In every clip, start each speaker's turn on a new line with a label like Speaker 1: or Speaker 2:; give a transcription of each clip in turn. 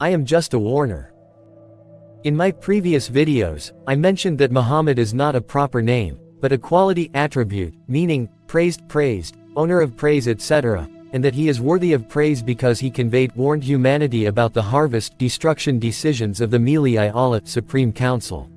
Speaker 1: I am just a warner. In my previous videos, I mentioned that Muhammad is not a proper name, but a quality attribute, meaning, praised, owner of praise etc., and that he is worthy of praise because he warned humanity about the harvest destruction decisions of the Mele Allah Supreme Council.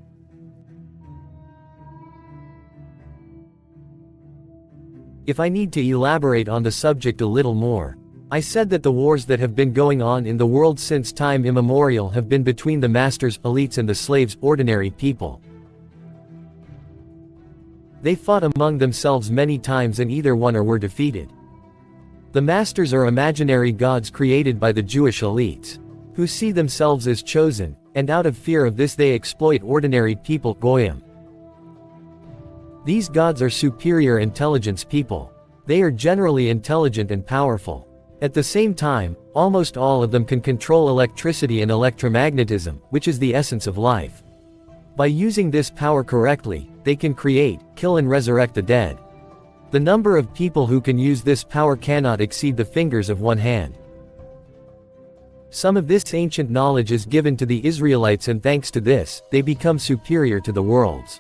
Speaker 1: If I need to elaborate on the subject a little more, I said that the wars that have been going on in the world since time immemorial have been between the masters, elites and the slaves, ordinary people. They fought among themselves many times and either won or were defeated. The masters are imaginary gods created by the Jewish elites, who see themselves as chosen, and out of fear of this they exploit ordinary people, goyim. These gods are superior intelligence people. They are generally intelligent and powerful. At the same time, almost all of them can control electricity and electromagnetism, which is the essence of life. By using this power correctly, they can create, kill and resurrect the dead. The number of people who can use this power cannot exceed the fingers of one hand. Some of this ancient knowledge is given to the Israelites, and thanks to this, they become superior to the worlds.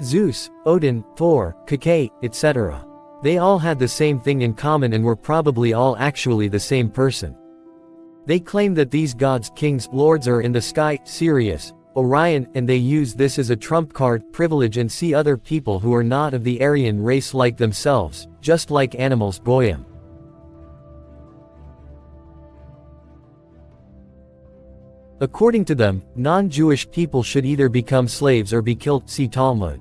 Speaker 1: Zeus, Odin, Thor, Keke, etc. They all had the same thing in common and were probably all actually the same person. They claim that these gods, kings, lords are in the sky, Sirius, Orion, and they use this as a trump card, privilege, and see other people who are not of the Aryan race like themselves, just like animals, goyim. According to them, non-Jewish people should either become slaves or be killed, see Talmud.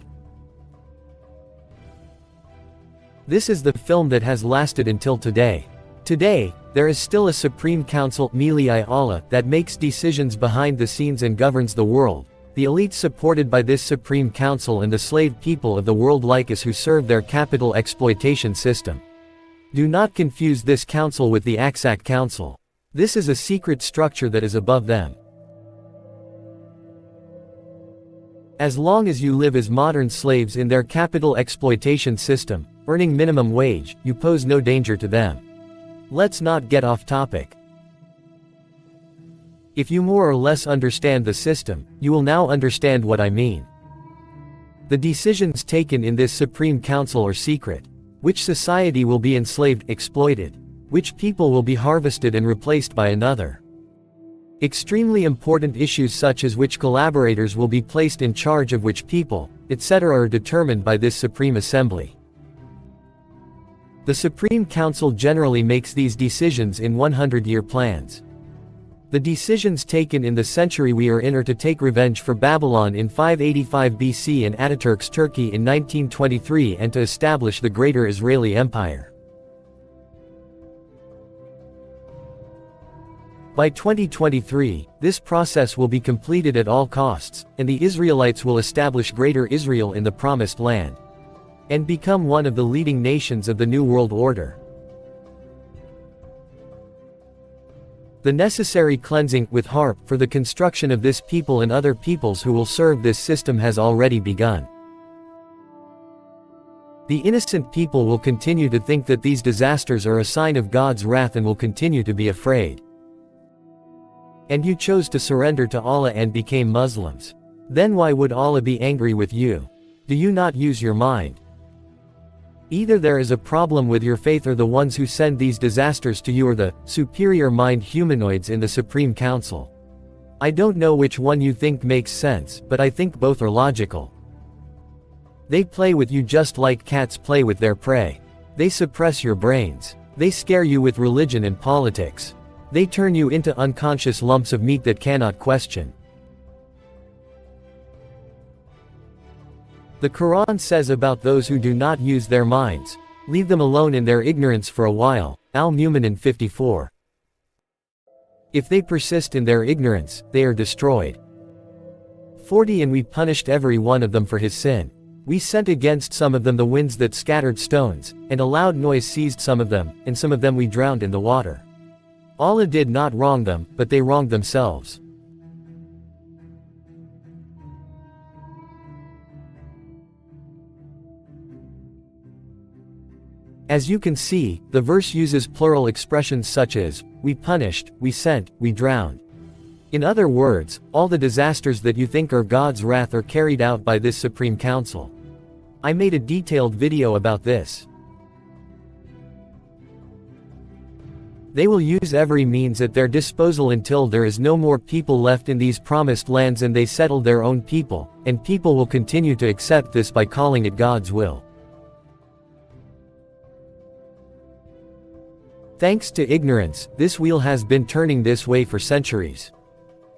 Speaker 1: This is the film that has lasted until today. Today, there is still a Supreme Council, Mele Allah, that makes decisions behind the scenes and governs the world. The elites supported by this Supreme Council and the slave people of the world like us who serve their capital exploitation system. Do not confuse this council with the Aksak Council. This is a secret structure that is above them. As long as you live as modern slaves in their capital exploitation system, earning minimum wage, you pose no danger to them. Let's not get off topic. If you more or less understand the system, you will now understand what I mean. The decisions taken in this Supreme Council are secret. Which society will be enslaved, exploited? Which people will be harvested and replaced by another? Extremely important issues such as which collaborators will be placed in charge of which people, etc. are determined by this Supreme Assembly. The Supreme Council generally makes these decisions in 100-year plans. The decisions taken in the century we are in are to take revenge for Babylon in 585 BC and Ataturk's Turkey in 1923 and to establish the Greater Israeli Empire. By 2023, this process will be completed at all costs, and the Israelites will establish Greater Israel in the Promised Land, and become one of the leading nations of the New World Order. The necessary cleansing, with harp, for the construction of this people and other peoples who will serve this system has already begun. The innocent people will continue to think that these disasters are a sign of God's wrath and will continue to be afraid. And you chose to surrender to Allah and became Muslims. Then why would Allah be angry with you? Do you not use your mind? Either there is a problem with your faith or the ones who send these disasters to you are the superior mind humanoids in the Supreme Council. I don't know which one you think makes sense, but I think both are logical. They play with you just like cats play with their prey. They suppress your brains. They scare you with religion and politics. They turn you into unconscious lumps of meat that cannot question. The Quran says about those who do not use their minds, leave them alone in their ignorance for a while, Al-Mu'minin 54. If they persist in their ignorance, they are destroyed. 40 And we punished every one of them for his sin. We sent against some of them the winds that scattered stones, and a loud noise seized some of them, and some of them we drowned in the water. Allah did not wrong them, but they wronged themselves. As you can see, the verse uses plural expressions such as, we punished, we sent, we drowned. In other words, all the disasters that you think are God's wrath are carried out by this Supreme Council. I made a detailed video about this. They will use every means at their disposal until there is no more people left in these promised lands and they settle their own people, and people will continue to accept this by calling it God's will. Thanks to ignorance, this wheel has been turning this way for centuries.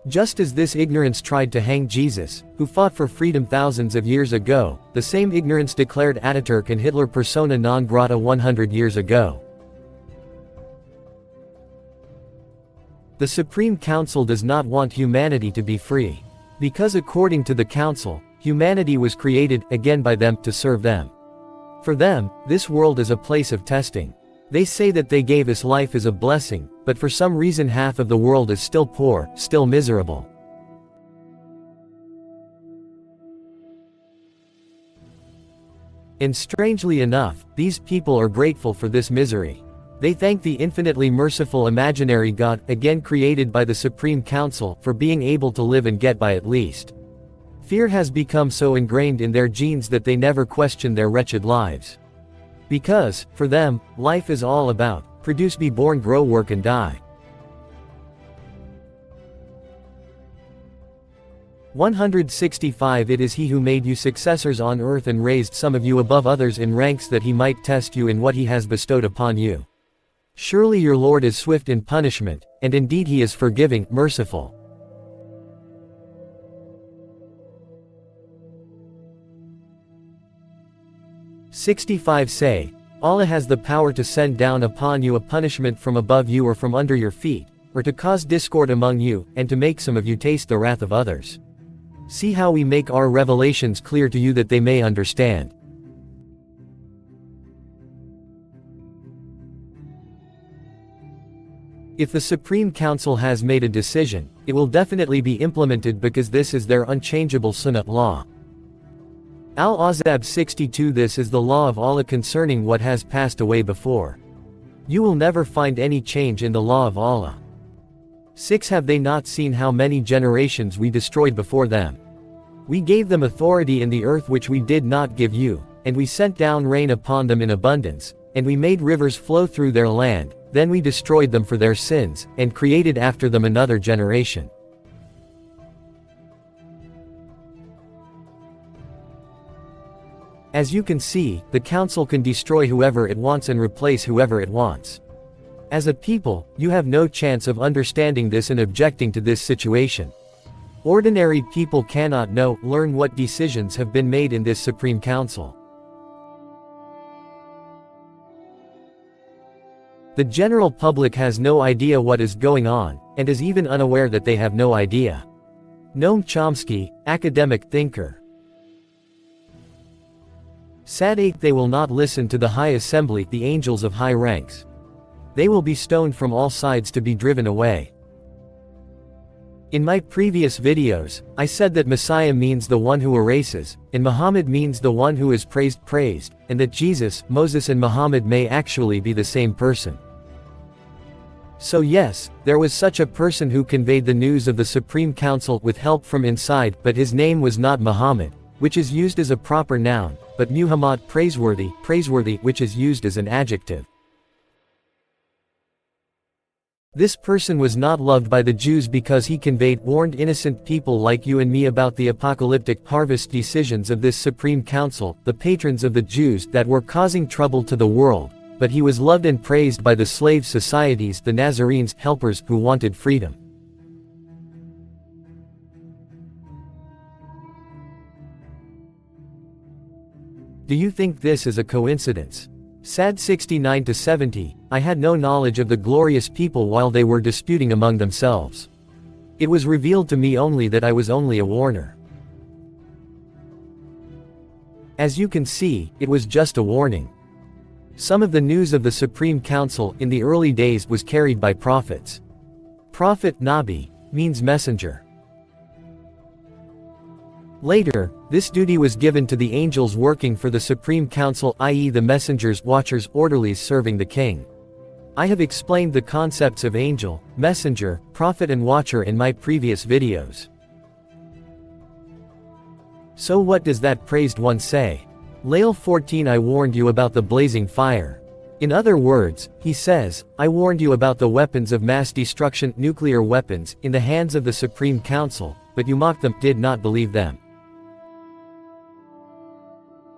Speaker 1: Just as this ignorance tried to hang Jesus, who fought for freedom thousands of years ago, the same ignorance declared Ataturk and Hitler persona non grata 100 years ago. The Supreme Council does not want humanity to be free. Because according to the Council, humanity was created, again by them, to serve them. For them, this world is a place of testing. They say that they gave us life as a blessing, but for some reason half of the world is still poor, still miserable. And strangely enough, these people are grateful for this misery. They thank the infinitely merciful imaginary God, again created by the Supreme Council, for being able to live and get by at least. Fear has become so ingrained in their genes that they never question their wretched lives. Because, for them, life is all about, produce, be born, grow, work and die. 165 It is he who made you successors on earth and raised some of you above others in ranks that he might test you in what he has bestowed upon you. Surely your Lord is swift in punishment, and indeed he is forgiving, merciful. Say, Allah has the power to send down upon you a punishment from above you or from under your feet, or to cause discord among you, and to make some of you taste the wrath of others. See how we make our revelations clear to you that they may understand. If the Supreme Council has made a decision, it will definitely be implemented because this is their unchangeable Sunnah law. Al-Ahzab 62 This is the law of Allah concerning what has passed away before. You will never find any change in the law of Allah. 6 Have they not seen how many generations we destroyed before them? We gave them authority in the earth which we did not give you, and we sent down rain upon them in abundance, and we made rivers flow through their land, then we destroyed them for their sins, and created after them another generation. As you can see, the Council can destroy whoever it wants and replace whoever it wants. As a people, you have no chance of understanding this and objecting to this situation. Ordinary people cannot learn what decisions have been made in this Supreme Council. The general public has no idea what is going on, and is even unaware that they have no idea. Noam Chomsky, academic thinker. Sad 8 They will not listen to the High Assembly, the angels of high ranks. They will be stoned from all sides to be driven away. In my previous videos, I said that Messiah means the one who erases, and Muhammad means the one who is praised, and that Jesus, Moses and Muhammad may actually be the same person. So yes, there was such a person who conveyed the news of the Supreme Council with help from inside, but his name was not Muhammad, which is used as a proper noun, but Muhammad, praiseworthy, which is used as an adjective. This person was not loved by the Jews because he warned innocent people like you and me about the apocalyptic harvest decisions of this Supreme Council, the patrons of the Jews, that were causing trouble to the world, but he was loved and praised by the slave societies, the Nazarenes, helpers, who wanted freedom. Do you think this is a coincidence? Sad 69-70, I had no knowledge of the glorious people while they were disputing among themselves. It was revealed to me only that I was only a warner. As you can see, it was just a warning. Some of the news of the Supreme Council in the early days was carried by prophets. Prophet, Nabi, means messenger. Later, this duty was given to the angels working for the Supreme Council, i.e. the messengers, watchers, orderlies serving the king. I have explained the concepts of angel, messenger, prophet and watcher in my previous videos. So what does that praised one say? Lael 14 I warned you about the blazing fire. In other words, he says, I warned you about the weapons of mass destruction, nuclear weapons, in the hands of the Supreme Council, but you mocked them, did not believe them.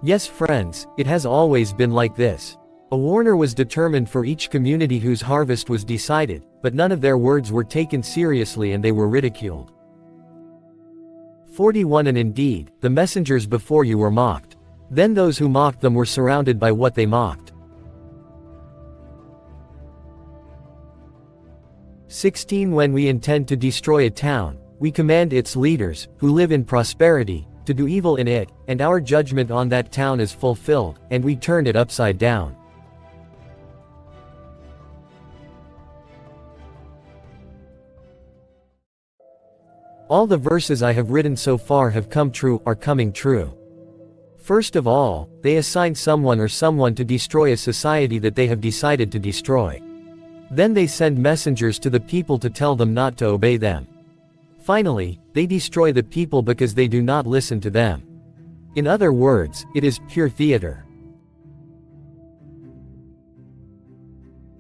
Speaker 1: Yes friends, it has always been like this. A warner was determined for each community whose harvest was decided, but none of their words were taken seriously and they were ridiculed. 41 And indeed, the messengers before you were mocked. Then those who mocked them were surrounded by what they mocked. 16 When we intend to destroy a town, we command its leaders, who live in prosperity, to do evil in it, and our judgment on that town is fulfilled, and we turn it upside down. All the verses I have written so far have come true, are coming true. First of all, they assign someone or someone to destroy a society that they have decided to destroy. Then they send messengers to the people to tell them not to obey them. Finally, they destroy the people because they do not listen to them. In other words, it is pure theater.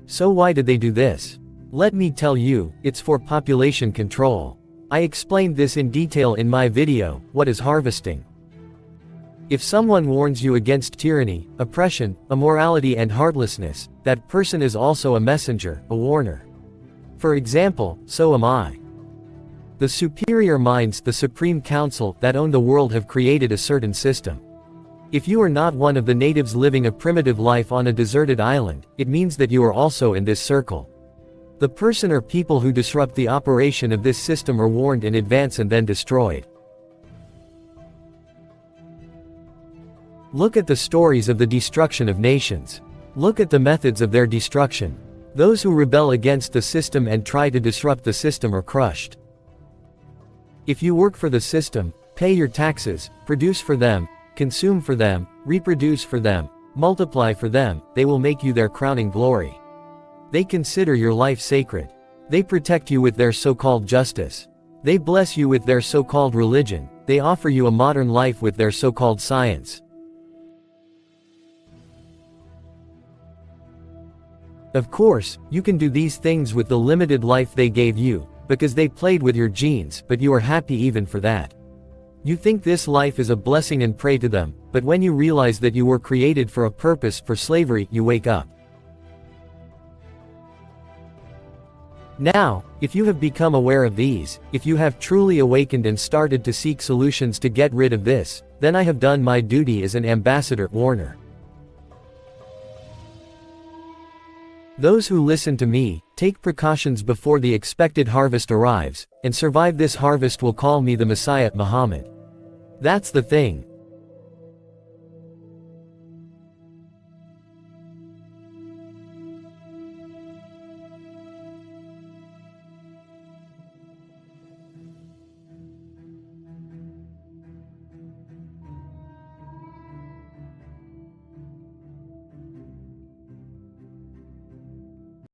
Speaker 1: So why did they do this? Let me tell you, it's for population control. I explained this in detail in my video, What is Harvesting? If someone warns you against tyranny, oppression, immorality and heartlessness, that person is also a messenger, a warner. For example, so am I. The superior minds, the Supreme Council, that own the world have created a certain system. If you are not one of the natives living a primitive life on a deserted island, it means that you are also in this circle. The person or people who disrupt the operation of this system are warned in advance and then destroyed. Look at the stories of the destruction of nations. Look at the methods of their destruction. Those who rebel against the system and try to disrupt the system are crushed. If you work for the system, pay your taxes, produce for them, consume for them, reproduce for them, multiply for them, they will make you their crowning glory. They consider your life sacred. They protect you with their so-called justice. They bless you with their so-called religion. They offer you a modern life with their so-called science. Of course, you can do these things with the limited life they gave you, because they played with your genes, but you are happy even for that. You think this life is a blessing and pray to them, but when you realize that you were created for a purpose, for slavery, you wake up. Now, if you have become aware of these, if you have truly awakened and started to seek solutions to get rid of this, then I have done my duty as an ambassador, warner. Those who listen to me, take precautions before the expected harvest arrives, and survive this harvest will call me the Messiah, Muhammad. That's the thing.